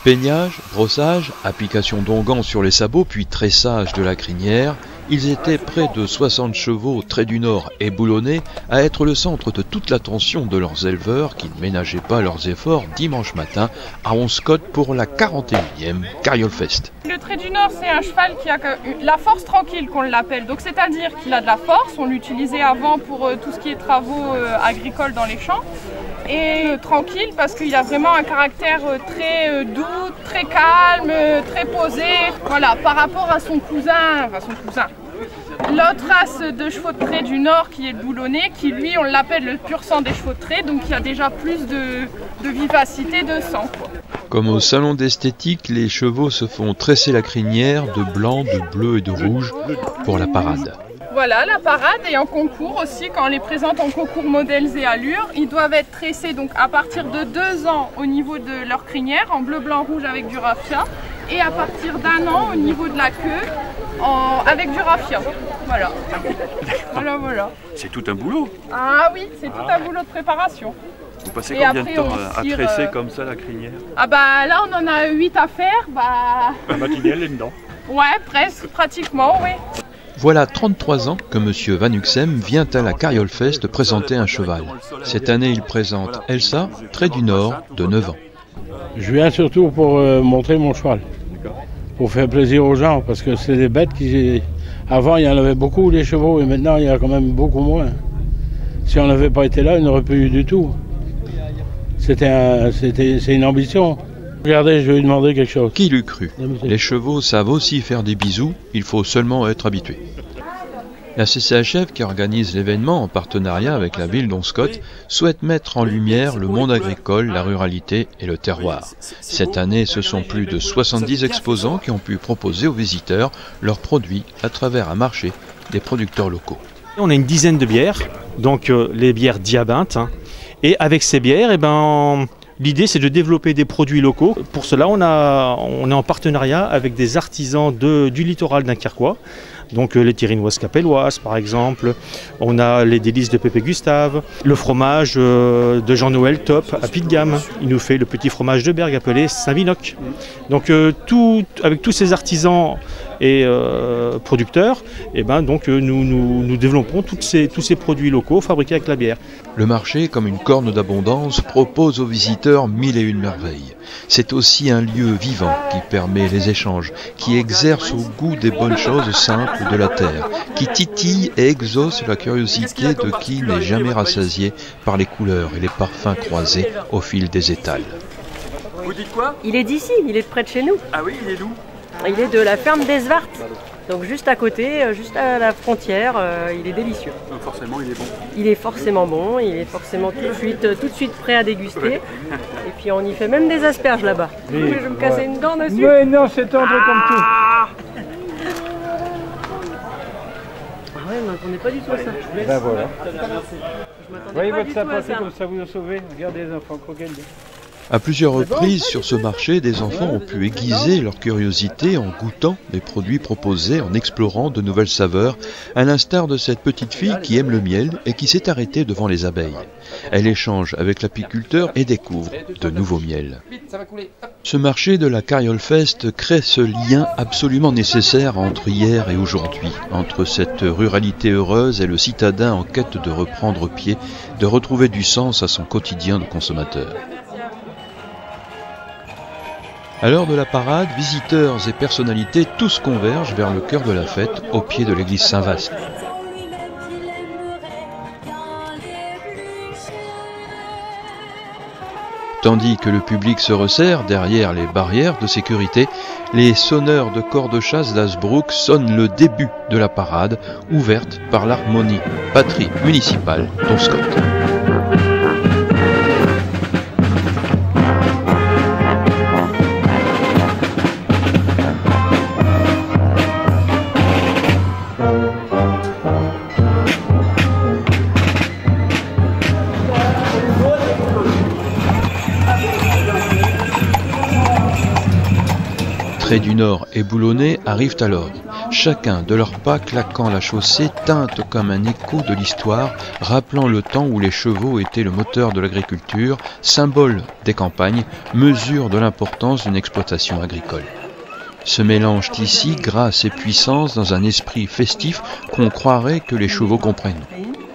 Peignage, brossage, application d'onguents sur les sabots puis tressage de la crinière, ils étaient près de 60 chevaux Trait du Nord et boulonnais à être le centre de toute l'attention de leurs éleveurs qui ne ménageaient pas leurs efforts dimanche matin à Onscott pour la 41e Carriole Fest. Le Trait du Nord, c'est un cheval qui a la force tranquille qu'on l'appelle, donc c'est-à-dire qu'il a de la force, on l'utilisait avant pour tout ce qui est travaux agricoles dans les champs. Et tranquille parce qu'il a vraiment un caractère très doux, très calme, très posé. Voilà, par rapport à son cousin. L'autre race de chevaux de trait du Nord qui est le boulonnais, qui lui on l'appelle le pur sang des chevaux de trait, donc il y a déjà plus de vivacité, de sang, quoi. Comme au salon d'esthétique, les chevaux se font tresser la crinière de blanc, de bleu et de rouge pour la parade. Voilà, la parade et en concours aussi, quand on les présente en concours modèles et allures, ils doivent être tressés donc à partir de 2 ans au niveau de leur crinière, en bleu, blanc, rouge avec du raffia, et à partir d'1 an au niveau de la queue, avec du raffia. Voilà. Voilà. C'est tout un boulot. Ah oui, c'est tout un boulot de préparation. Vous passez combien de temps à tresser comme ça la crinière? Ah bah là on en a 8 à faire, bah... La matinée elle est dedans. Ouais, presque, pratiquement, oui. Voilà 33 ans que M. Van Uxem vient à la Carriole Fest présenter un cheval. Cette année, il présente Elsa, Trait du Nord, de 9 ans. Je viens surtout pour montrer mon cheval, pour faire plaisir aux gens, parce que c'est des bêtes qui... Avant, il y en avait beaucoup, les chevaux, et maintenant, il y en a quand même beaucoup moins. Si on n'avait pas été là, il n'y aurait plus eu du tout. C'est une ambition. Regardez, je vais lui demander quelque chose. Qui l'eût cru? Les chevaux savent aussi faire des bisous, il faut seulement être habitué. La CCHF, qui organise l'événement en partenariat avec la ville d'Onscott, souhaite mettre en lumière le monde agricole, la ruralité et le terroir. Cette année, ce sont plus de 70 exposants qui ont pu proposer aux visiteurs leurs produits à travers un marché des producteurs locaux. On a une dizaine de bières, donc les bières Diabinthe, et avec ces bières, l'idée, c'est de développer des produits locaux. Pour cela, on est en partenariat avec des artisans du littoral dunkerquois. Donc les terrinoises capelloises, par exemple. On a les délices de Pépé Gustave. Le fromage de Jean-Noël Top à Pied de Gamme. Il nous fait le petit fromage de Bergue appelé Saint-Vinoc. Donc avec tous ces artisans et producteurs, nous développons tous ces produits locaux fabriqués avec la bière. Le marché, comme une corne d'abondance, propose aux visiteurs 1001 merveilles. C'est aussi un lieu vivant qui permet les échanges, qui exerce au goût des bonnes choses simples de la terre, qui titille et exauce la curiosité de qui n'est jamais rassasié par les couleurs et les parfums croisés au fil des étals. Vous dites quoi? Il est d'ici, il est de près de chez nous. Ah oui, il est d'où? Il est de la ferme d'Esvart, donc juste à côté, juste à la frontière, il est délicieux. Donc forcément, il est bon. Il est forcément bon, il est forcément tout de suite prêt à déguster. Ouais. Et puis on y fait même des asperges là-bas. Oui, je vais me casser une dent dessus. Mais non, c'est tendre comme tout. Ouais, mais on n'est pas du tout à ça. Ben voilà. Je Voyez pas votre du tout à sapin, ça. comme ça vous a sauvé. Regardez les enfants croquer. À plusieurs reprises sur ce marché, des enfants ont pu aiguiser leur curiosité en goûtant les produits proposés, en explorant de nouvelles saveurs, à l'instar de cette petite fille qui aime le miel et qui s'est arrêtée devant les abeilles. Elle échange avec l'apiculteur et découvre de nouveaux miels. Ce marché de la Carriole Fest crée ce lien absolument nécessaire entre hier et aujourd'hui, entre cette ruralité heureuse et le citadin en quête de reprendre pied, de retrouver du sens à son quotidien de consommateur. À l'heure de la parade, visiteurs et personnalités, tous convergent vers le cœur de la fête, au pied de l'église Saint-Vaast. Tandis que le public se resserre derrière les barrières de sécurité, les sonneurs de corps de chasse d'Hazebrouck sonnent le début de la parade, ouverte par l'harmonie patrie municipale d'Onscott. Trait du Nord et boulonnais arrivent alors. chacun de leurs pas claquant la chaussée teinte comme un écho de l'histoire, rappelant le temps où les chevaux étaient le moteur de l'agriculture, symbole des campagnes, mesure de l'importance d'une exploitation agricole. Se mélangent ici grâce et puissance dans un esprit festif qu'on croirait que les chevaux comprennent.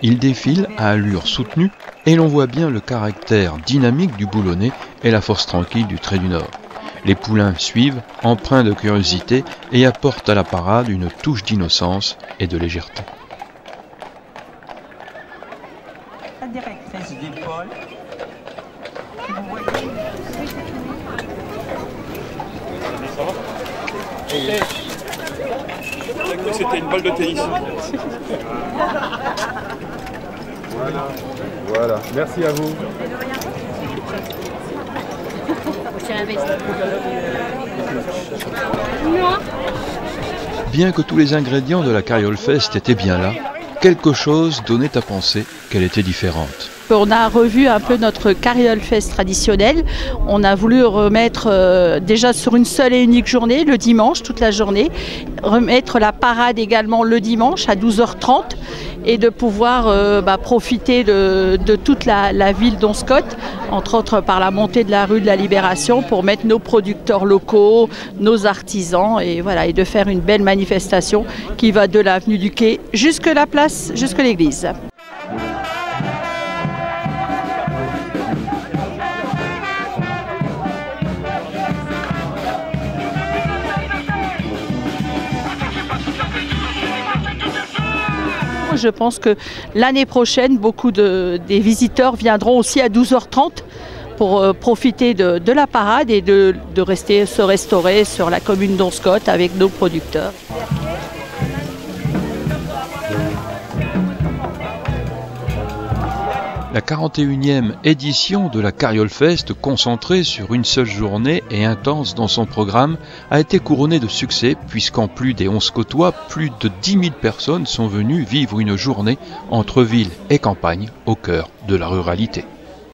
Ils défilent à allure soutenue et l'on voit bien le caractère dynamique du boulonnais et la force tranquille du trait du Nord. Les poulains suivent, empreints de curiosité, et apportent à la parade une touche d'innocence et de légèreté. La directrice du pôle, vous voyez. C'était une balle de tennis. Voilà, merci à vous. Bien que tous les ingrédients de la Carriole Fest étaient bien là, quelque chose donnait à penser qu'elle était différente. On a revu un peu notre Carriole Fest traditionnelle. On a voulu remettre déjà sur une seule et unique journée, le dimanche, toute la journée, remettre la parade également le dimanche à 12h30 et de pouvoir profiter de toute la ville d'Onscott, entre autres par la montée de la rue de la Libération, pour mettre nos producteurs locaux, nos artisans et voilà, et de faire une belle manifestation qui va de l'avenue du Quai jusque la place, jusque l'église. Je pense que l'année prochaine, beaucoup des visiteurs viendront aussi à 12h30 pour profiter de la parade et de rester se restaurer sur la commune d'Onscott avec nos producteurs. La 41e édition de la Carriole Fest, concentrée sur une seule journée et intense dans son programme, a été couronnée de succès puisqu'en plus des Onscottois, plus de 10 000 personnes sont venues vivre une journée entre ville et campagne au cœur de la ruralité.